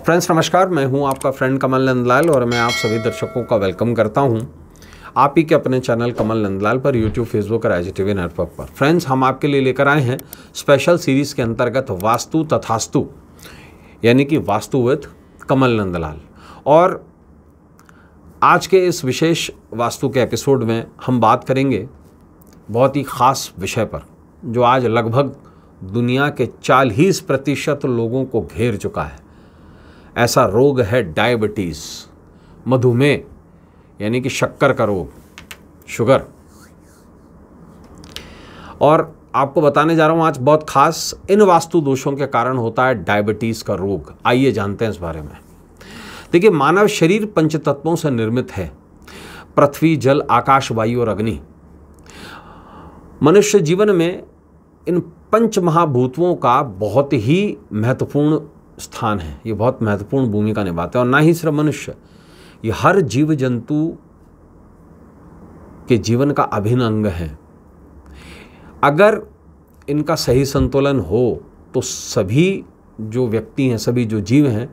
Friends नमस्कार, मैं हूं आपका फ्रेंड कमल नंदलाल और मैं आप सभी दर्शकों का वेलकम करता हूं आप ही के अपने चैनल कमल नंदलाल पर यूट्यूब, फेसबुक और IGTV नेटवर्क पर। फ्रेंड्स, हम आपके लिए लेकर आए हैं स्पेशल सीरीज़ के अंतर्गत वास्तु तथास्तु, यानी कि वास्तु विद कमल नंदलाल। और आज के इस विशेष वास्तु के एपिसोड में हम बात करेंगे बहुत ही ख़ास विषय पर, जो आज लगभग दुनिया के 40% लोगों को घेर चुका है। ऐसा रोग है डायबिटीज़, मधुमेह, यानी कि शक्कर का रोग, शुगर। और आपको बताने जा रहा हूँ आज बहुत खास इन वास्तु दोषों के कारण होता है डायबिटीज़ का रोग। आइए जानते हैं इस बारे में। देखिए, मानव शरीर पंचतत्वों से निर्मित है: पृथ्वी, जल, आकाश, वायु और अग्नि। मनुष्य जीवन में इन पंच महाभूतों का बहुत ही महत्वपूर्ण स्थान है। ये बहुत महत्वपूर्ण भूमिका निभाते हैं। और ना ही सिर्फ मनुष्य, ये हर जीव जंतु के जीवन का अभिन्न अंग है। अगर इनका सही संतुलन हो तो सभी जो व्यक्ति हैं, सभी जो जीव हैं,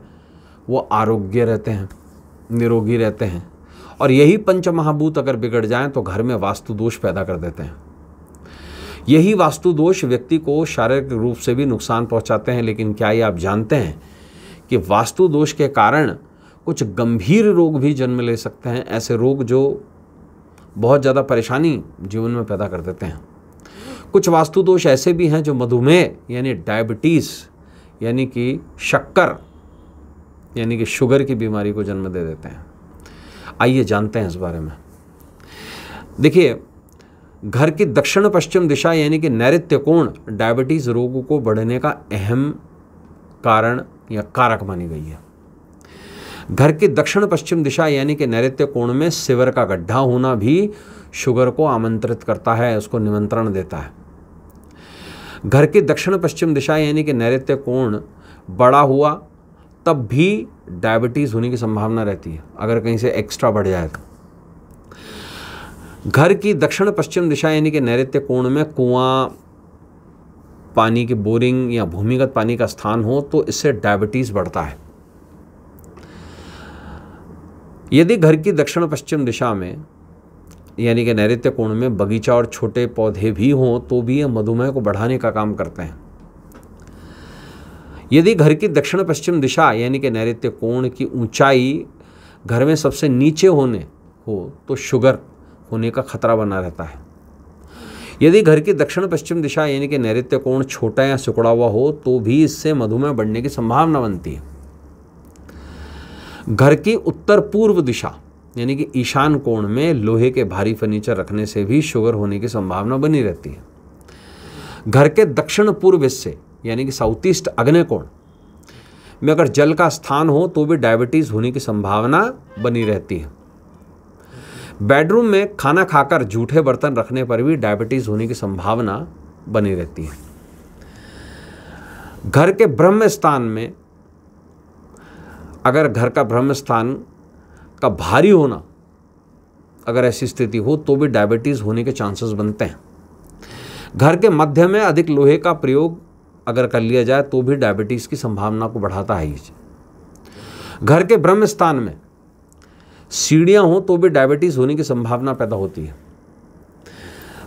वो आरोग्य रहते हैं, निरोगी रहते हैं। और यही पंच महाभूत अगर बिगड़ जाएं तो घर में वास्तु दोष पैदा कर देते हैं। यही वास्तु दोष व्यक्ति को शारीरिक रूप से भी नुकसान पहुंचाते हैं। लेकिन क्या ये आप जानते हैं कि वास्तु दोष के कारण कुछ गंभीर रोग भी जन्म ले सकते हैं? ऐसे रोग जो बहुत ज़्यादा परेशानी जीवन में पैदा कर देते हैं। कुछ वास्तु दोष ऐसे भी हैं जो मधुमेह यानी डायबिटीज़, यानी कि शक्कर, यानी कि शुगर की बीमारी को जन्म दे देते हैं। आइए जानते हैं इस बारे में। देखिए, घर की दक्षिण पश्चिम दिशा यानी कि नैऋत्य कोण डायबिटीज़ रोग को बढ़ने का अहम कारण या कारक मानी गई है। घर की दक्षिण पश्चिम दिशा यानी कि नैऋत्य कोण में सिवर का गड्ढा होना भी शुगर को आमंत्रित करता है, उसको निमंत्रण देता है। घर की दक्षिण पश्चिम दिशा यानी कि नैऋत्य कोण बड़ा हुआ तब भी डायबिटीज़ होने की संभावना रहती है, अगर कहीं से एक्स्ट्रा बढ़ जाए तो। घर की दक्षिण पश्चिम दिशा यानी कि नैऋत्य कोण में कुआं, पानी की बोरिंग या भूमिगत पानी का स्थान हो तो इससे डायबिटीज़ बढ़ता है। यदि घर की दक्षिण पश्चिम दिशा में यानी कि नैऋत्य कोण में बगीचा और छोटे पौधे भी हों तो भी ये मधुमेह को बढ़ाने का काम करते हैं। यदि घर की दक्षिण पश्चिम दिशा यानी कि नैऋत्य कोण की ऊंचाई घर में सबसे नीचे हो तो शुगर होने का खतरा बना रहता है। यदि घर की दक्षिण पश्चिम दिशा यानी कि नैऋत्य कोण छोटा या सिकुड़ा हुआ हो तो भी इससे मधुमेह बढ़ने की संभावना बनती है। घर की उत्तर पूर्व दिशा यानी कि ईशान कोण में लोहे के भारी फर्नीचर रखने से भी शुगर होने की संभावना बनी रहती है। घर के दक्षिण पूर्व हिस्से यानी कि साउथ ईस्ट आग्नेय कोण में अगर जल का स्थान हो तो भी डायबिटीज़ होने की संभावना बनी रहती है। बेडरूम में खाना खाकर जूठे बर्तन रखने पर भी डायबिटीज़ होने की संभावना बनी रहती है। घर के ब्रह्म स्थान में अगर घर का ब्रह्म स्थान का भारी होना, अगर ऐसी स्थिति हो तो भी डायबिटीज़ होने के चांसेस बनते हैं। घर के मध्य में अधिक लोहे का प्रयोग अगर कर लिया जाए तो भी डायबिटीज़ की संभावना को बढ़ाता है। घर के ब्रह्म स्थान में सीढ़ियाँ हों तो भी डायबिटीज़ होने की संभावना पैदा होती है।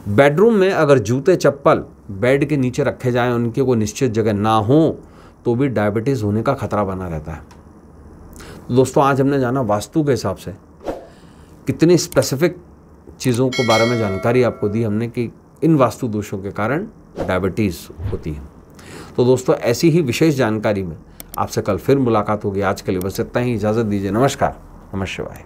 बेडरूम में अगर जूते चप्पल बेड के नीचे रखे जाएं, उनकी कोई निश्चित जगह ना हो तो भी डायबिटीज़ होने का खतरा बना रहता है। दोस्तों, आज हमने जाना वास्तु के हिसाब से कितनी स्पेसिफिक चीज़ों के बारे में जानकारी आपको दी हमने कि इन वास्तु दोषों के कारण डायबिटीज़ होती है। तो दोस्तों, ऐसी ही विशेष जानकारी में आपसे कल फिर मुलाकात होगी। आज के लिए बस इतना ही। इजाज़त दीजिए। नमस्कार। नमः शिवाय।